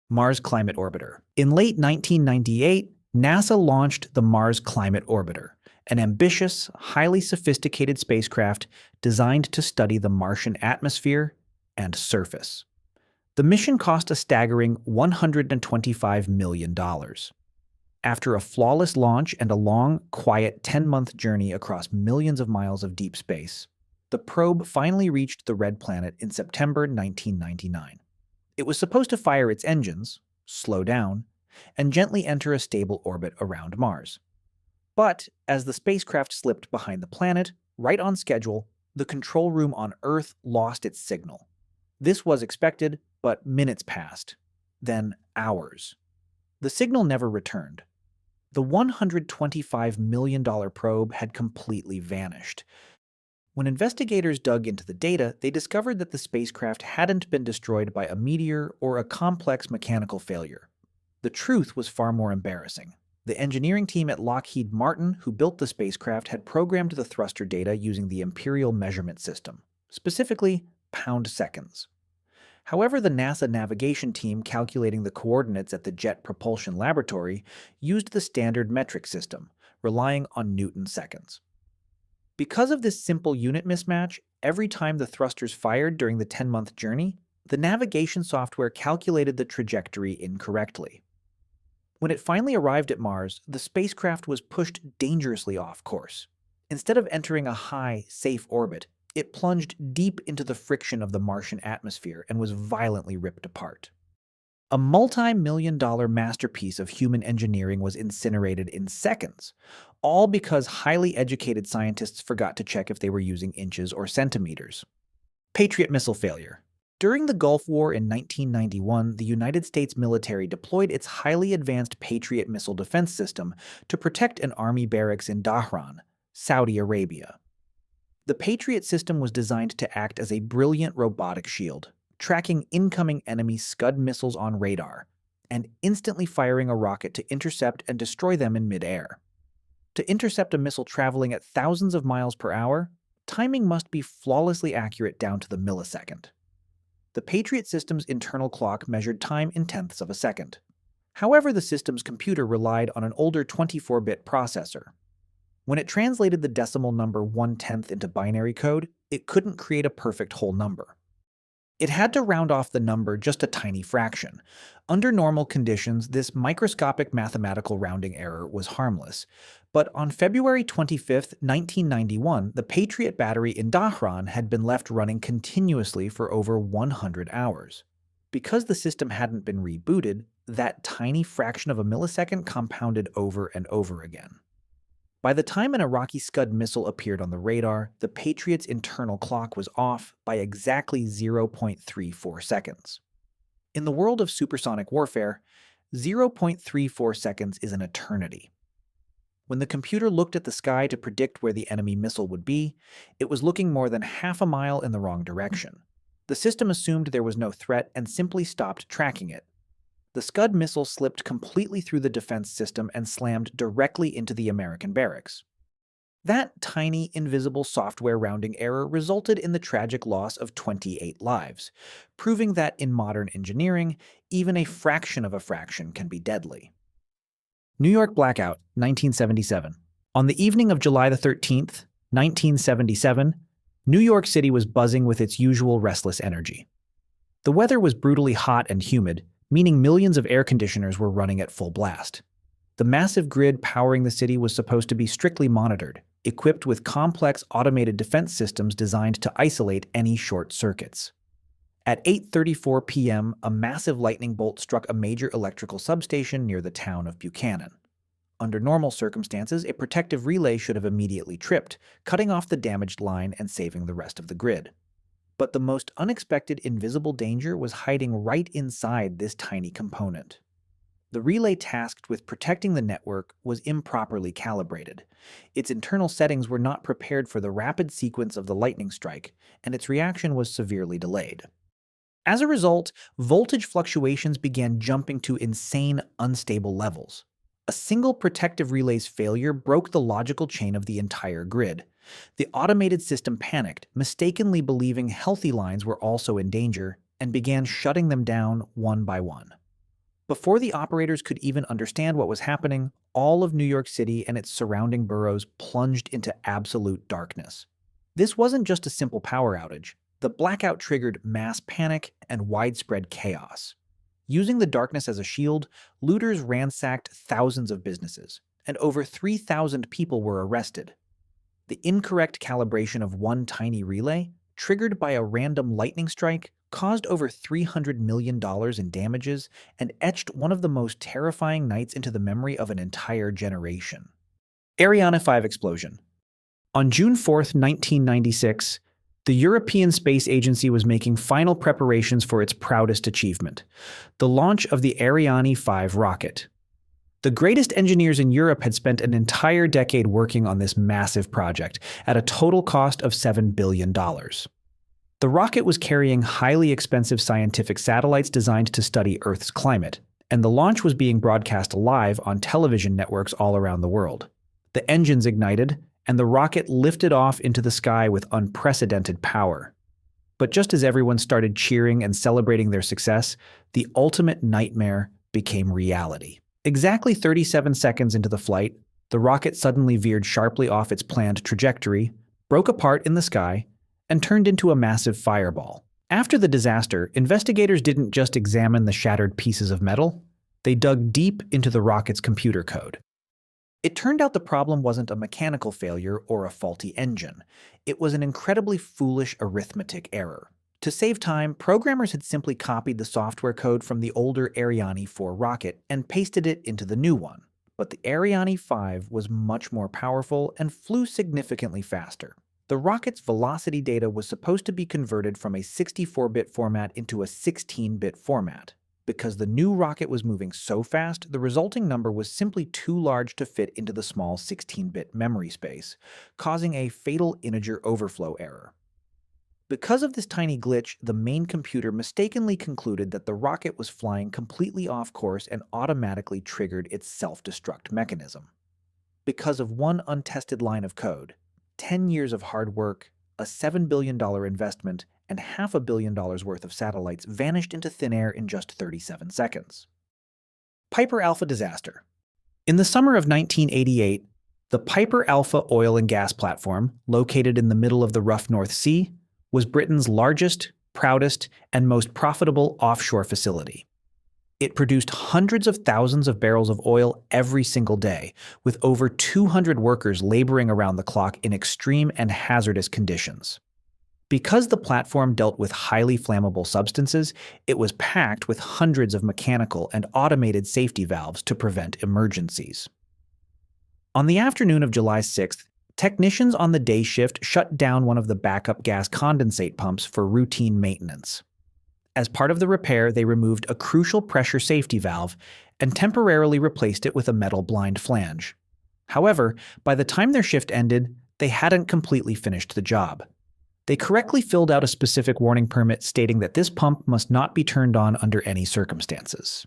Mars Climate Orbiter. In late 1998, NASA launched the Mars Climate Orbiter, an ambitious, highly sophisticated spacecraft designed to study the Martian atmosphere and surface. The mission cost a staggering $125 million. After a flawless launch and a long, quiet 10-month journey across millions of miles of deep space, the probe finally reached the Red Planet in September 1999. It was supposed to fire its engines, slow down, and gently enter a stable orbit around Mars. But as the spacecraft slipped behind the planet, right on schedule, the control room on Earth lost its signal. This was expected, but minutes passed, then hours. The signal never returned. The $125 million probe had completely vanished. When investigators dug into the data, they discovered that the spacecraft hadn't been destroyed by a meteor or a complex mechanical failure. The truth was far more embarrassing. The engineering team at Lockheed Martin, who built the spacecraft, had programmed the thruster data using the Imperial Measurement System, specifically pound seconds. However, the NASA navigation team calculating the coordinates at the Jet Propulsion Laboratory used the standard metric system, relying on Newton seconds. Because of this simple unit mismatch, every time the thrusters fired during the 10-month journey, the navigation software calculated the trajectory incorrectly. When it finally arrived at Mars, the spacecraft was pushed dangerously off course. Instead of entering a high, safe orbit, it plunged deep into the friction of the Martian atmosphere and was violently ripped apart. A multi-million-dollar masterpiece of human engineering was incinerated in seconds, all because highly educated scientists forgot to check if they were using inches or centimeters. Patriot missile failure. During the Gulf War in 1991, the United States military deployed its highly advanced Patriot missile defense system to protect an army barracks in Dhahran, Saudi Arabia. The Patriot system was designed to act as a brilliant robotic shield, tracking incoming enemy Scud missiles on radar, and instantly firing a rocket to intercept and destroy them in midair. To intercept a missile traveling at thousands of miles per hour, timing must be flawlessly accurate down to the millisecond. The Patriot system's internal clock measured time in tenths of a second. However, the system's computer relied on an older 24-bit processor. When it translated the decimal number 1/10 into binary code, it couldn't create a perfect whole number. It had to round off the number just a tiny fraction. Under normal conditions, this microscopic mathematical rounding error was harmless. But on February 25, 1991, the Patriot battery in Dhahran had been left running continuously for over 100 hours. Because the system hadn't been rebooted, that tiny fraction of a millisecond compounded over and over again. By the time an Iraqi Scud missile appeared on the radar, the Patriot's internal clock was off by exactly 0.34 seconds. In the world of supersonic warfare, 0.34 seconds is an eternity. When the computer looked at the sky to predict where the enemy missile would be, it was looking more than half a mile in the wrong direction. The system assumed there was no threat and simply stopped tracking it. The Scud missile slipped completely through the defense system and slammed directly into the American barracks. That tiny, invisible software rounding error resulted in the tragic loss of 28 lives, proving that in modern engineering, even a fraction of a fraction can be deadly. New York Blackout, 1977. On the evening of July 13, 1977, New York City was buzzing with its usual restless energy. The weather was brutally hot and humid, meaning millions of air conditioners were running at full blast. The massive grid powering the city was supposed to be strictly monitored, equipped with complex automated defense systems designed to isolate any short circuits. At 8:34 p.m., a massive lightning bolt struck a major electrical substation near the town of Buchanan. Under normal circumstances, a protective relay should have immediately tripped, cutting off the damaged line and saving the rest of the grid. But the most unexpected invisible danger was hiding right inside this tiny component. The relay tasked with protecting the network was improperly calibrated. Its internal settings were not prepared for the rapid sequence of the lightning strike, and its reaction was severely delayed. As a result, voltage fluctuations began jumping to insane, unstable levels. A single protective relay's failure broke the logical chain of the entire grid. The automated system panicked, mistakenly believing healthy lines were also in danger, and began shutting them down one by one. Before the operators could even understand what was happening, all of New York City and its surrounding boroughs plunged into absolute darkness. This wasn't just a simple power outage. The blackout triggered mass panic and widespread chaos. Using the darkness as a shield, looters ransacked thousands of businesses, and over 3,000 people were arrested. The incorrect calibration of one tiny relay, triggered by a random lightning strike, caused over $300 million in damages and etched one of the most terrifying nights into the memory of an entire generation. Ariane 5 explosion. On June 4, 1996, the European Space Agency was making final preparations for its proudest achievement, the launch of the Ariane 5 rocket. The greatest engineers in Europe had spent an entire decade working on this massive project at a total cost of $7 billion. The rocket was carrying highly expensive scientific satellites designed to study Earth's climate, and the launch was being broadcast live on television networks all around the world. The engines ignited, and the rocket lifted off into the sky with unprecedented power. But just as everyone started cheering and celebrating their success, the ultimate nightmare became reality. Exactly 37 seconds into the flight, the rocket suddenly veered sharply off its planned trajectory, broke apart in the sky, and turned into a massive fireball. After the disaster, investigators didn't just examine the shattered pieces of metal, they dug deep into the rocket's computer code. It turned out the problem wasn't a mechanical failure or a faulty engine. It was an incredibly foolish arithmetic error. To save time, programmers had simply copied the software code from the older Ariane 4 rocket and pasted it into the new one. But the Ariane 5 was much more powerful and flew significantly faster. The rocket's velocity data was supposed to be converted from a 64-bit format into a 16-bit format. Because the new rocket was moving so fast, the resulting number was simply too large to fit into the small 16-bit memory space, causing a fatal integer overflow error. Because of this tiny glitch, the main computer mistakenly concluded that the rocket was flying completely off course and automatically triggered its self-destruct mechanism. Because of one untested line of code, 10 years of hard work, a $7 billion investment, and $500 million worth of satellites vanished into thin air in just 37 seconds. Piper Alpha disaster. In the summer of 1988, the Piper Alpha oil and gas platform, located in the middle of the rough North Sea, was Britain's largest, proudest, and most profitable offshore facility. It produced hundreds of thousands of barrels of oil every single day, with over 200 workers laboring around the clock in extreme and hazardous conditions. Because the platform dealt with highly flammable substances, it was packed with hundreds of mechanical and automated safety valves to prevent emergencies. On the afternoon of July 6th, technicians on the day shift shut down one of the backup gas condensate pumps for routine maintenance. As part of the repair, they removed a crucial pressure safety valve and temporarily replaced it with a metal blind flange. However, by the time their shift ended, they hadn't completely finished the job. They correctly filled out a specific warning permit stating that this pump must not be turned on under any circumstances.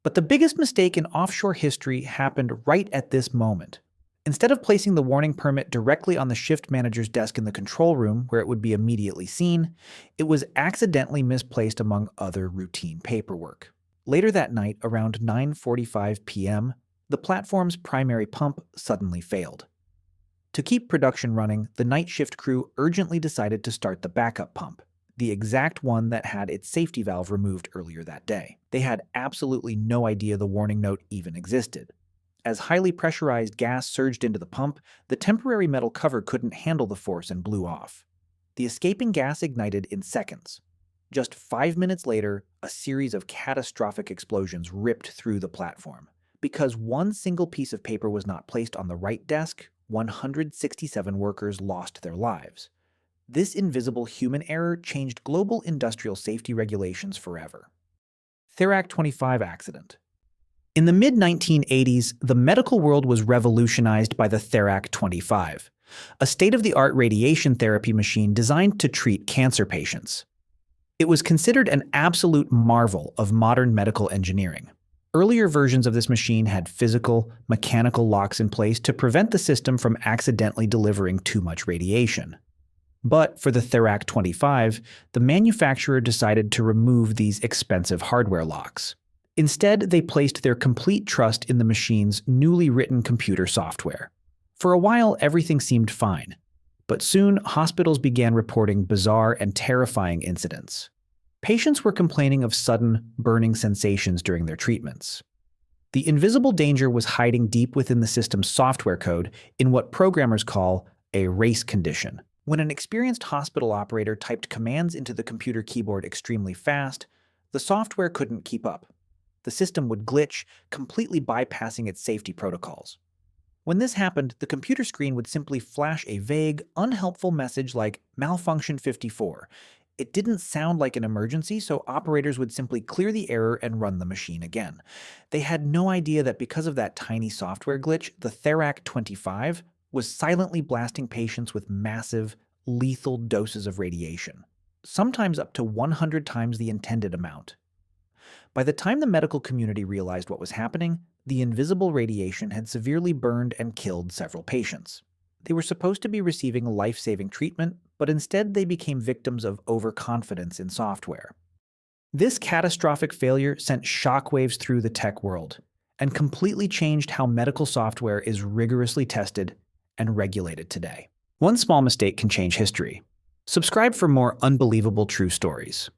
But the biggest mistake in offshore history happened right at this moment. Instead of placing the warning permit directly on the shift manager's desk in the control room where it would be immediately seen, it was accidentally misplaced among other routine paperwork. Later that night, around 9:45 p.m., the platform's primary pump suddenly failed. To keep production running, the night shift crew urgently decided to start the backup pump, the exact one that had its safety valve removed earlier that day. They had absolutely no idea the warning note even existed. As highly pressurized gas surged into the pump, the temporary metal cover couldn't handle the force and blew off. The escaping gas ignited in seconds. Just 5 minutes later, a series of catastrophic explosions ripped through the platform. Because one single piece of paper was not placed on the right desk, 167 workers lost their lives. This invisible human error changed global industrial safety regulations forever. Therac-25 Accident. In the mid-1980s, the medical world was revolutionized by the Therac-25, a state-of-the-art radiation therapy machine designed to treat cancer patients. It was considered an absolute marvel of modern medical engineering. Earlier versions of this machine had physical, mechanical locks in place to prevent the system from accidentally delivering too much radiation. But for the Therac-25, the manufacturer decided to remove these expensive hardware locks. Instead, they placed their complete trust in the machine's newly written computer software. For a while, everything seemed fine, but soon hospitals began reporting bizarre and terrifying incidents. Patients were complaining of sudden, burning sensations during their treatments. The invisible danger was hiding deep within the system's software code in what programmers call a race condition. When an experienced hospital operator typed commands into the computer keyboard extremely fast, the software couldn't keep up. The system would glitch, completely bypassing its safety protocols. When this happened, the computer screen would simply flash a vague, unhelpful message like malfunction 54. It didn't sound like an emergency, so operators would simply clear the error and run the machine again. They had no idea that because of that tiny software glitch, the Therac-25 was silently blasting patients with massive, lethal doses of radiation, sometimes up to 100 times the intended amount. By the time the medical community realized what was happening, the invisible radiation had severely burned and killed several patients. They were supposed to be receiving life-saving treatment, but instead they became victims of overconfidence in software. This catastrophic failure sent shockwaves through the tech world and completely changed how medical software is rigorously tested and regulated today. One small mistake can change history. Subscribe for more unbelievable true stories.